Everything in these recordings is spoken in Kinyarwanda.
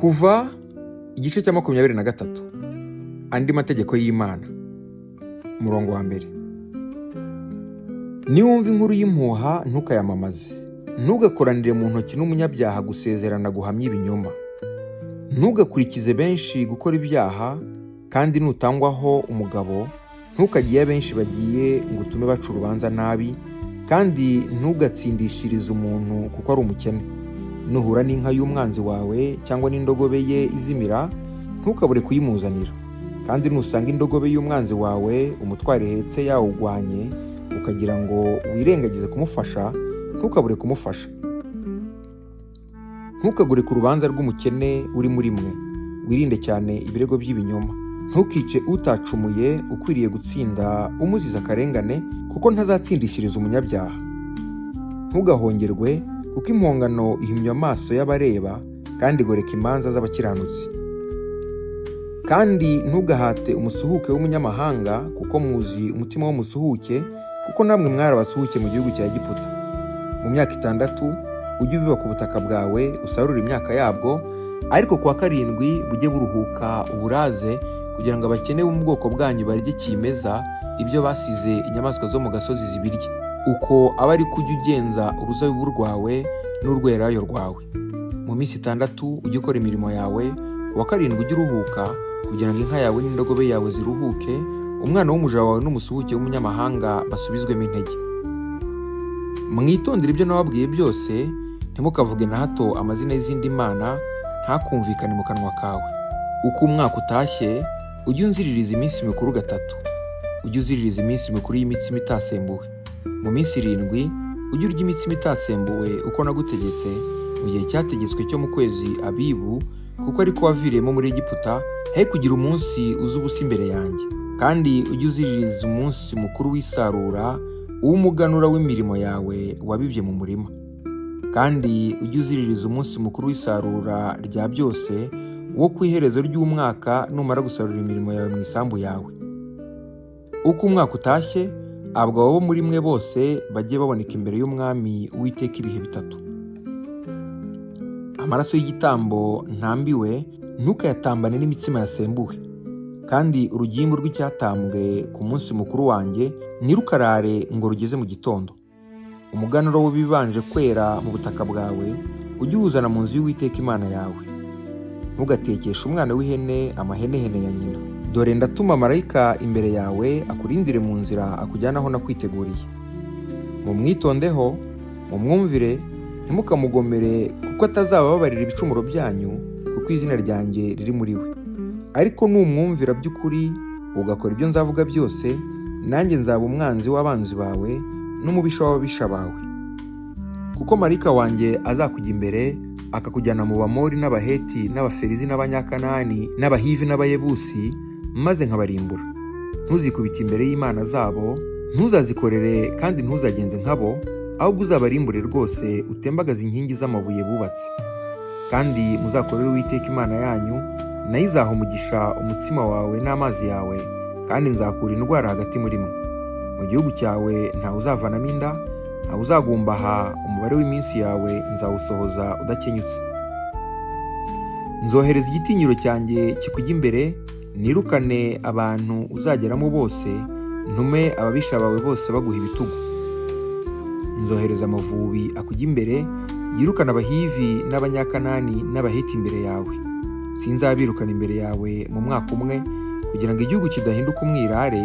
Kuva igice cya 23 andi mategeko y'Imana, umurongo wa mbere. Niwumva inkuru y'impuha ntukayamamaze, ntugakoranire mu ntoki n'umunyabyaha gusezerana guhamya ibinyoma, ntugakurikize benshi gukora ibyaha, kandi nutangwaho umugabo ntukajye iyo benshi bagiye ngo utume baca urubanza nabi, kandi ntugatsindishirize umuntu kuko ari umukene. Nuhura n'inka y'umwanzi wawe cyangwa n'indogobe ye izimira, ntukabure kuyimuzanira, kandi nusanga indogobe y'umwanzi wawe umutwaro ihetse yawugwanye ukagira ngo wirengagize kumufasha, ntukabure kumufasha. Ntukagure ku rubanza rw'umukene uri muri mwe, wirinde cyane ibirego by'ibinyoma. Ntukice utacumuye ukwiriye gutsinda umuziza akarengane, kuko ntazatsindishiriza umunyabyaha. Ntugahongerwe, kuko impongano ihimya amaso y'abareba, kandi igoreka imanza z'abakiranutsi. Kandi ntugahate umusuhuke w'umunyamahanga, kuko muzi umutima w'umusuhuke, kuko namwe mwari abasuhuke mu gihugu cya Egiputa. Mu myaka 6 ujye ubiba ku butaka bwawe, usarure imyaka yabwo, ariko kuwa 7 bujye buruhuka uburaze, kugira ngo abakene bo mu bwoko bwanyu barye kimeza ibyo basize inyamaswa zo mu gasozi zibirye. Uko aba ari kujya ugenza uruzabibu rwawe n'urwerayo rwawe. Mu minsi 6 ujye ukora imirimo yawe, kuwa 7 ujye uruhuka, kugira ngo inka yawe n'indogobe yawe ziruhuke, umwana w'umuja wawe n'umusuhuke w'umunyamahanga basubizwemo intege. Mwitondere ibyo nababwiye byose, ntimukavuge na hato amazina y'izindi mana, ntakumvikane mu kanwa kawe. Uko umwaka utashye ujye unziririza iminsi mikuru 3. Ujye uziririza iminsi mikuru y'imitsima itasembuwe. Mu minsi 7 ujye urya imitsima itasembuwe uko nagutegetse, mu gihe cyategetswe cyo mu kwezi Abibu, kuko ariko waviriyemo muri Egiputa, he kugira umunsi uza ubusa imbere yanjye. Kandi ujye uziririza umunsi mukuru w'isarura, uw'umuganura w'imirimo yawe wabibye mu murima. Kandi ujye uziririza umunsi mukuru w'isarura rya byose, wo ku iherezo ry'umwaka numara gusarura imirimo yawe mu isambu yawe. Uko umwaka utashye, abagabo bo muri mwe bose bajye baboneka imbere y'Umwami Uwiteka ibihe 3. Amaraso y'igitambo ntambiwe ntukayatambane n'imitsima yasembuwe. Kandi urugimbu rw'icyatambwe ku munsi mukuru wanjye ntirukarare ngo rugeze mu gitondo. Umuganura w'ibibanje kwera mu butaka bwawe ujye uwuzana mu nzu y'Uwiteka Imana yawe. Ntugatekeshe umwana w'ihene amahenehene ya nyina. Dore ndatuma marayika imbere yawe akurindire mu nzira akujyana aho nakwiteguriye. Mumwitondeho, mumwumvire, ntimukamugomere, kuko atazababarira ibicumuro byanyu, kuko izina ryanjye riri muri we. Ariko numwumvira by'ukuri ugakora ibyo nzavuga byose, nanjye nzaba umwanzi w'abanzi bawe n'umubisha w'ababisha bawe. Kuko marayika wanjye azakujya imbere, akakujyana mu Bamori n'Abaheti n'Abaferizi n'Abanyakanani n'Abahivi n'Abayebusi, maze nkabarimbura. Ntuzikubite imbere y'imana zabo, ntuzazikorere kandi ntuzagenze nkabo, ahubwo uzabarimbure rwose, utembagaze inkingi z'amabuye bubatse. Kandi muzakorere Uwiteka Imana yanyu, nayo izaha umugisha umutsima wawe n'amazi yawe, kandi nzakura indwara hagati muri mwe. Mu gihugu cyawe ntawe uzavanamo inda, ntawe uzagumbaha, umubare w'iminsi yawe nzawusohoza udakenyutse. Nzohereza igitinyiro cyanjye kikujya imbere, nirukane abantu uzageramo bose, ntume ababisha bawe bose baguha ibitugu. Nzohereza amavubi akujya imbere, yirukana Abahivi n'Abanyakanani n'Abaheti imbere yawe. Sinzabirukana imbere yawe mu mwaka umwe, kugira ngo igihugu kidahinduka umwirare,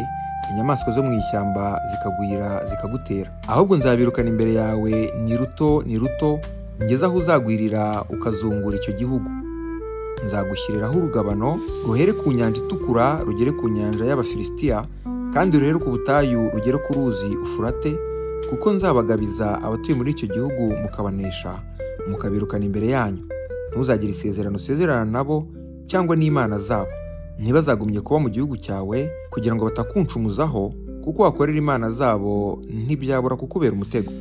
inyamaswa zo mu ishyamba zikagwira zikagutera. Ahubwo nzabirukana imbere yawe ni ruto, ngeze aho uzagwirira ukazungura icyo gihugu. Nzagushyiriraho urugabano ruhere ku nyanja itukura rugere ku nyanja y'Abafilisitiya, kandi ruhere ku butayu rugere ku ruzi Ufurate, kuko nzabagabiza abatuye muri icyo gihugu mukabanesha, mukabirukana imbere yanyu. Ntuzagire isezerano usezerana nabo cyangwa n'imana zabo. Ntibazagumye kuba mu gihugu cyawe, kugira ngo batakuncumuzaho, kuko wakorera imana zabo ntibyabura kukubera umutego.